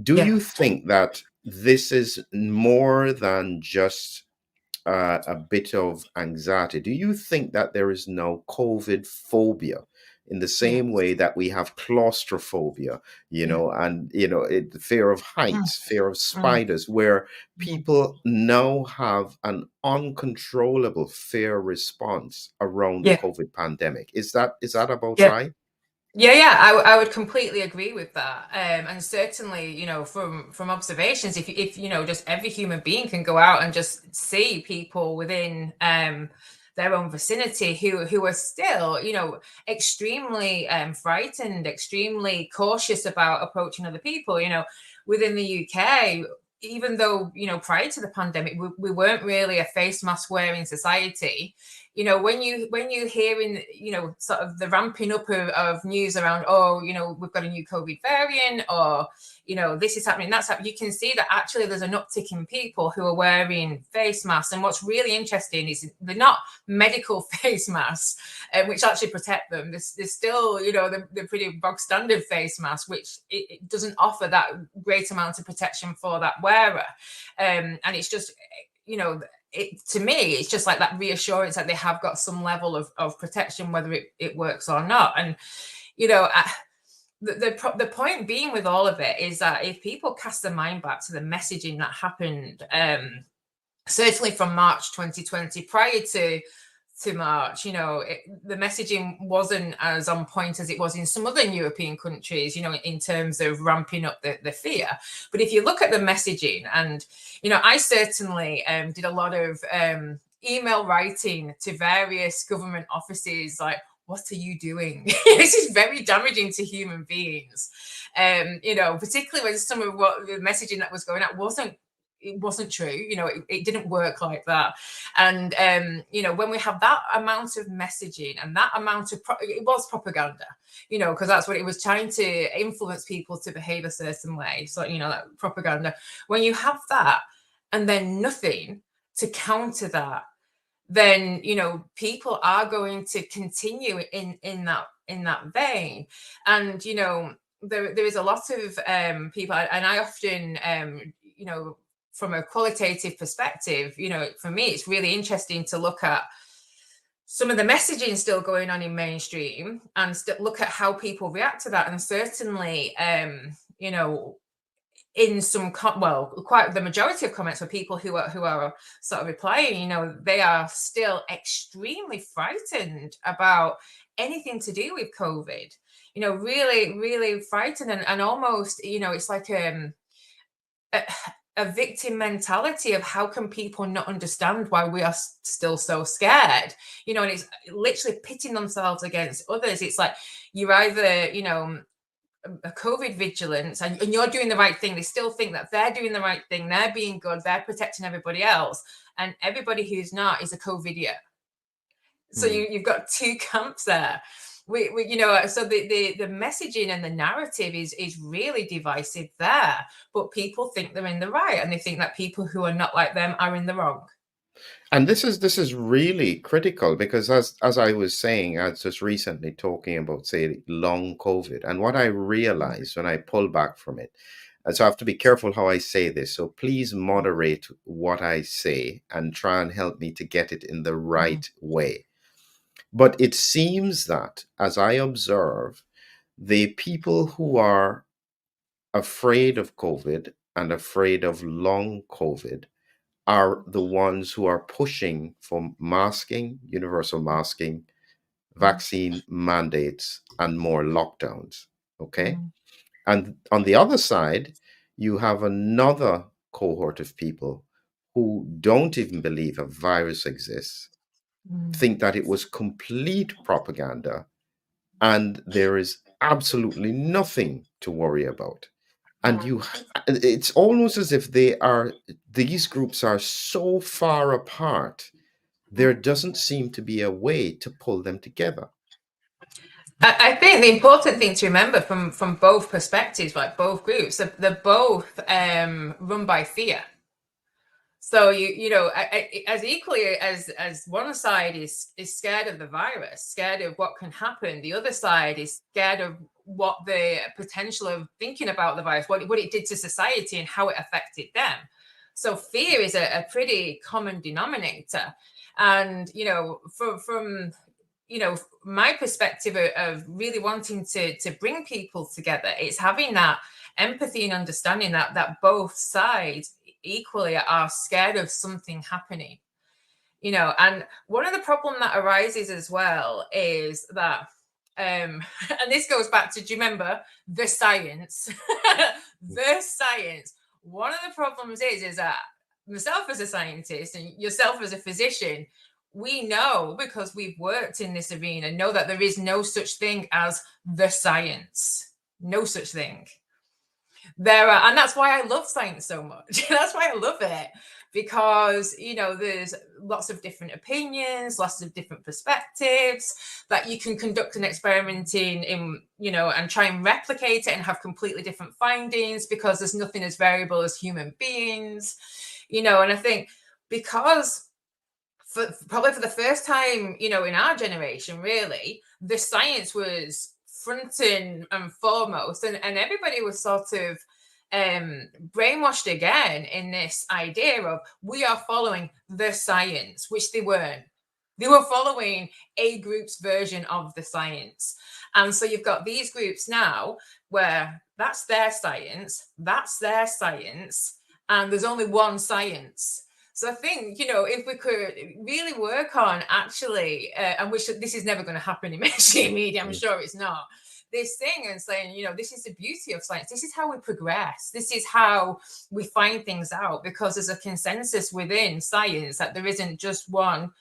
Do Yeah. you think that this is more than just a bit of anxiety? Do you think that there is no COVID phobia in the Yeah. same way that we have claustrophobia, Yeah. and, fear of Mm, heights, fear of mm, spiders, where mm. people now have an uncontrollable fear response around the Yeah. COVID pandemic? Is that about Yeah. right? Yeah, I would completely agree with that. And certainly, from observations, if just every human being can go out and just see people within their own vicinity who are still, extremely frightened, extremely cautious about approaching other people. Within the UK, even though prior to the pandemic, we weren't really a face mask wearing society. When you hearing sort of the ramping up of news around, oh, we've got a new COVID variant, or this is happening, that's happening, you can see that actually there's an uptick in people who are wearing face masks. And what's really interesting is they're not medical face masks, which actually protect them. There's still the pretty bog standard face mask, which it doesn't offer that great amount of protection for that wearer. And it's just to me, it's just like that reassurance that they have got some level of protection, whether it works or not. And, the point being with all of it is that if people cast their mind back to the messaging that happened, certainly from March 2020, prior to March, the messaging wasn't as on point as it was in some other European countries, in terms of ramping up the fear. But if you look at the messaging, and, I certainly did a lot of email writing to various government offices, like, what are you doing? This is very damaging to human beings. Particularly when some of what the messaging that was going out wasn't true. It didn't work like that. And when we have that amount of messaging and that amount of it was propaganda, because that's what it was, trying to influence people to behave a certain way. So that propaganda, when you have that and then nothing to counter that, then people are going to continue in that vein. And there is a lot of people, and I often from a qualitative perspective, for me, it's really interesting to look at some of the messaging still going on in mainstream and look at how people react to that. And certainly, in some quite the majority of comments for people who are sort of replying, they are still extremely frightened about anything to do with COVID. Really, really frightened, and almost, it's like a victim mentality of how can people not understand why we are still so scared, and it's literally pitting themselves against others. It's like you're either, a COVID vigilance and you're doing the right thing. They still think that they're doing the right thing. They're being good. They're protecting everybody else. And everybody who's not is a COVIDiot. So you've got two camps there. So the messaging and the narrative is really divisive there, but people think they're in the right, and they think that people who are not like them are in the wrong. And this is really critical, because as I was saying, I was just recently talking about, say, long COVID, and what I realized when I pull back from it, and so I have to be careful how I say this. So please moderate what I say and try and help me to get it in the Mhm. right way. But it seems that, as I observe, the people who are afraid of COVID and afraid of long COVID are the ones who are pushing for masking, universal masking, vaccine mandates, and more lockdowns. Okay. Mhm. And on the other side, you have another cohort of people who don't even believe a virus exists, Mhm. think that it was complete propaganda, and there is absolutely nothing to worry about. And it's almost as if these groups are so far apart, there doesn't seem to be a way to pull them together. I think the important thing to remember from both perspectives, like both groups, they're both run by fear. So as equally as one side is scared of the virus, scared of what can happen, the other side is scared of what the potential of thinking about the virus, what it did to society and how it affected them. So fear is a pretty common denominator. And, from my perspective of really wanting to bring people together, it's having that empathy and understanding that both sides equally are scared of something happening. And one of the problem that arises as well is that and this goes back to, do you remember the science? The science. One of the problems is that myself as a scientist and yourself as a physician, we know, because we've worked in this arena, know that there is no such thing as the science. No such thing. And that's why I love science so much. That's why I love it, because there's lots of different opinions, lots of different perspectives, that you can conduct an experiment in and try and replicate it and have completely different findings, because there's nothing as variable as human beings. And I think because probably for the first time in our generation, really, the science was front and foremost, and everybody was sort of brainwashed again in this idea of, we are following the science, which they weren't. They were following a group's version of the science. And so you've got these groups now where that's their science, and there's only one science. So I think, if we could really work on actually, and this is never going to happen in mainstream media, I'm sure it's not, this thing, and saying, this is the beauty of science. This is how we progress. This is how we find things out, because there's a consensus within science that there isn't just one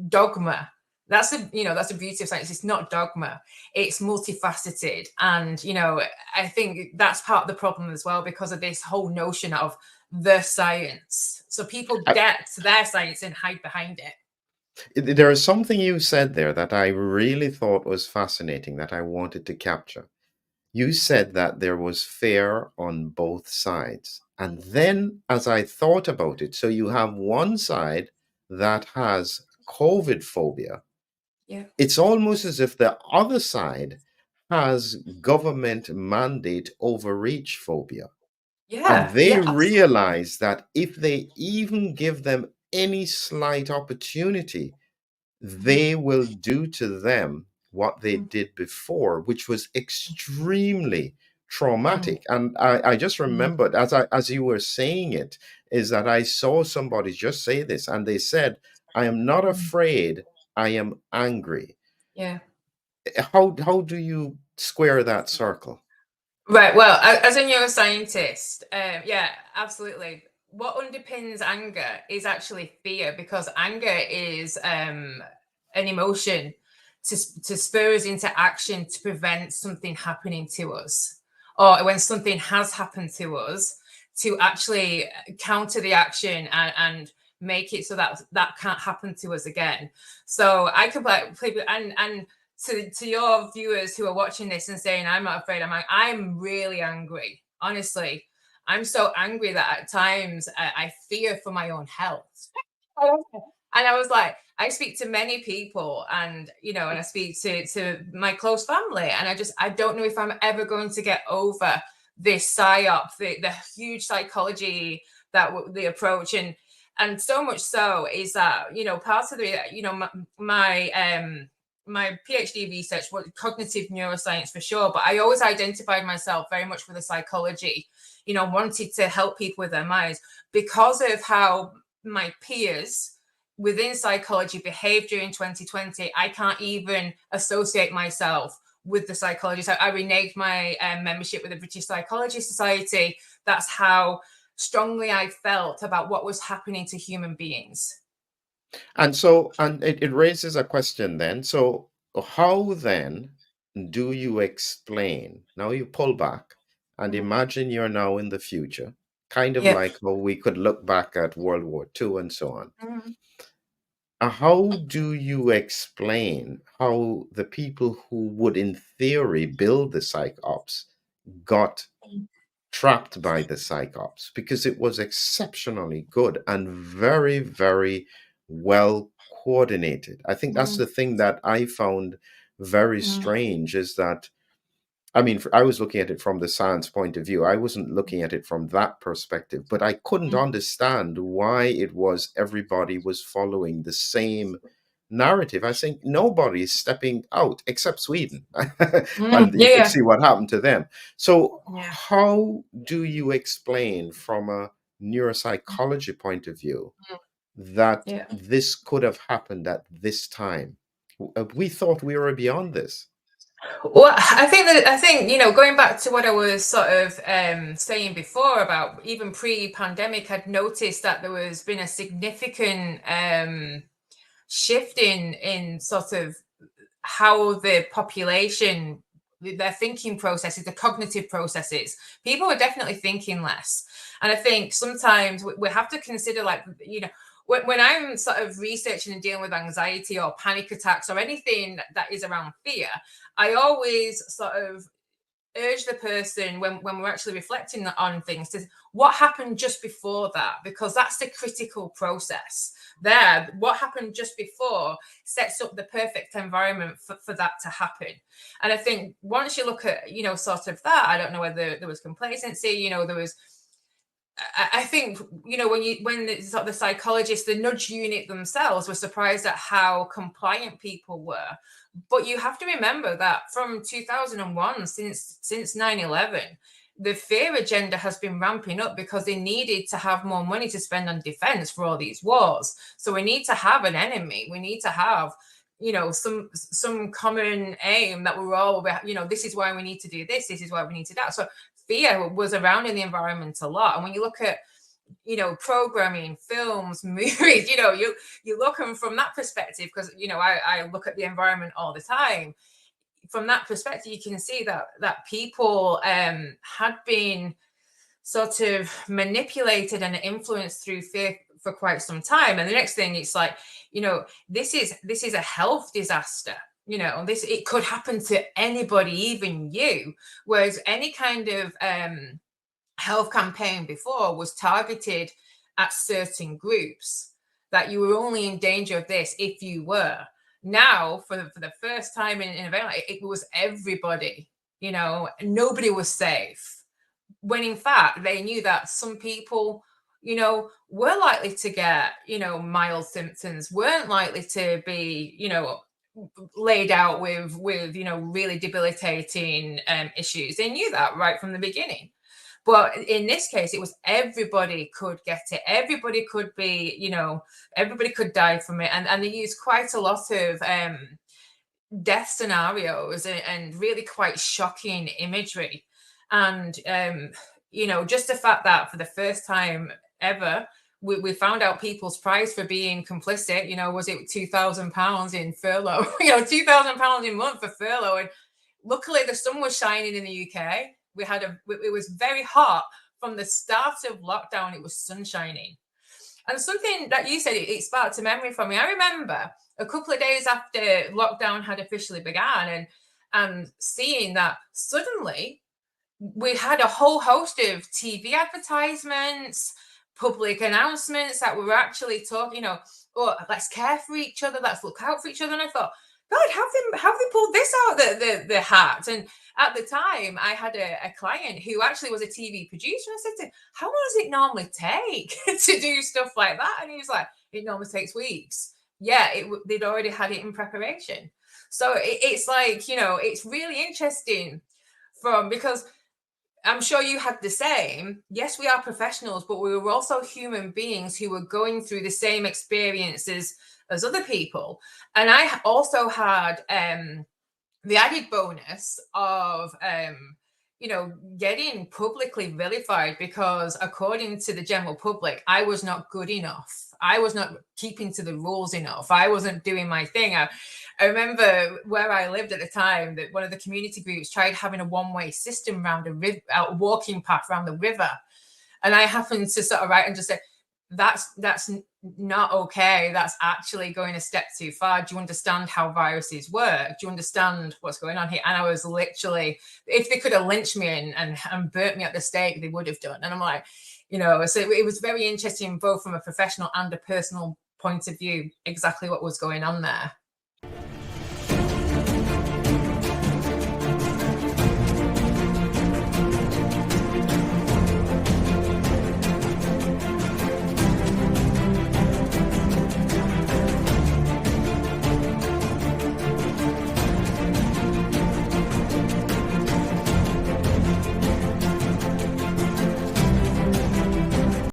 dogma. That's the beauty of science. It's not dogma. It's multifaceted. And, I think that's part of the problem as well, because of this whole notion of the science. So people get their science and hide behind it. There is something you said there that I really thought was fascinating that I wanted to capture. You said that there was fear on both sides. And then, as I thought about it, so you have one side that has COVID phobia. Yeah. It's almost as if the other side has government mandate overreach phobia. And Yeah. they Yeah. realize that if they even give them any slight opportunity, they will do to them what they did before, which was extremely traumatic. And I just remembered, as you were saying it, is that I saw somebody just say this, and they said, "I am not afraid, I am angry." Yeah. How do you square that circle? Right. Well, as a neuroscientist, yeah, absolutely. What underpins anger is actually fear, because anger is an emotion to spur us into action to prevent something happening to us, or when something has happened to us, to actually counter the action and make it so that that can't happen to us again. So I could play and to your viewers who are watching this and saying, "I'm not afraid," I'm really angry. Honestly, I'm so angry that at times I fear for my own health. And I was like, I speak to many people, and and I speak to my close family, and I don't know if I'm ever going to get over this psyop, the huge psychology that the approach, and so much so is that part of the my PhD research was cognitive neuroscience for sure, but I always identified myself very much with the psychology, wanted to help people with their minds, because of how my peers within psychology behaved during 2020. I can't even associate myself with the psychology. So I reneged my membership with the British Psychology Society. That's how strongly I felt about what was happening to human beings. And so, and it raises a question then. So, how then do you explain? Now you pull back and imagine you're now in the future, kind of Yeah. like how we could look back at World War II and so on. Mhm. How do you explain how the people who would, in theory, build the psych ops got trapped by the psychops? Because it was exceptionally good and very, very well coordinated. I think that's the thing that I found very strange, is that I mean, I was looking at it from the science point of view. I wasn't looking at it from that perspective, but I couldn't Mm. understand why it was everybody was following the same narrative. I think nobody is stepping out except Sweden. And you could Yeah, see what happened to them. So, yeah. how do you explain from a neuropsychology point of view Mm. that Yeah. this could have happened at this time? We thought we were beyond this. Well, I think, going back to what I was sort of saying before about even pre-pandemic, I'd noticed that there was been a significant shift in sort of how the population, their thinking processes, the cognitive processes, people are definitely thinking less. And I think sometimes we have to consider, like, when I'm sort of researching and dealing with anxiety or panic attacks or anything that is around fear, I always sort of urge the person, when we're actually reflecting on things, to what happened just before that, because that's the critical process there. What happened just before sets up the perfect environment for that to happen. And I think once you look at, sort of that, I don't know whether there was complacency, there was, I think, when the psychologists, the nudge unit themselves, were surprised at how compliant people were. But you have to remember that from 2001, since 9/11, the fear agenda has been ramping up because they needed to have more money to spend on defense for all these wars. So we need to have an enemy. We need to have, some common aim that we're all, this is why we need to do this. This is why we need to do that. So fear was around in the environment a lot. And when you look at, programming, films, movies, you look at them from that perspective, because, I look at the environment all the time. From that perspective, you can see that people had been sort of manipulated and influenced through fear for quite some time. And the next thing, it's like, this is a health disaster. It could happen to anybody, even you. Whereas any kind of health campaign before was targeted at certain groups, that you were only in danger of this if you were. Now, for the first time in event, it was everybody. Nobody was safe, when in fact they knew that some people, were likely to get, mild symptoms, weren't likely to be, laid out with really debilitating issues. They knew that right from the beginning. But in this case, it was everybody could get it. Everybody could be, everybody could die from it. And they used quite a lot of death scenarios and really quite shocking imagery. And, just the fact that for the first time ever, we found out people's price for being complicit. Was it £2,000 in furlough? £2,000 a month for furlough. And luckily the sun was shining in the UK. It was very hot from the start of lockdown. It was sun shining. And something that you said, it sparked a memory for me. I remember a couple of days after lockdown had officially begun, and seeing that suddenly we had a whole host of TV advertisements, public announcements that were actually talking, oh, let's care for each other, let's look out for each other. And I thought, God, have they pulled this out the hat? And at the time, I had a client who actually was a TV producer. I said to him, how long does it normally take to do stuff like that? And he was like, it normally takes weeks. Yeah, they'd already had it in preparation. So it's like, it's really interesting because I'm sure you had the same. Yes, we are professionals, but we were also human beings who were going through the same experiences as other people. And I also had the added bonus of getting publicly vilified, because according to the general public, I was not good enough. I was not keeping to the rules enough. I wasn't doing my thing. I remember where I lived at the time that one of the community groups tried having a one-way system around a walking path around the river. And I happened to sort of write and just say, that's not okay. That's actually going a step too far. Do you understand how viruses work? Do you understand what's going on here? And I was literally, if they could have lynched me and burnt me at the stake, they would have done. And I'm like, so it was very interesting, both from a professional and a personal point of view, exactly what was going on there.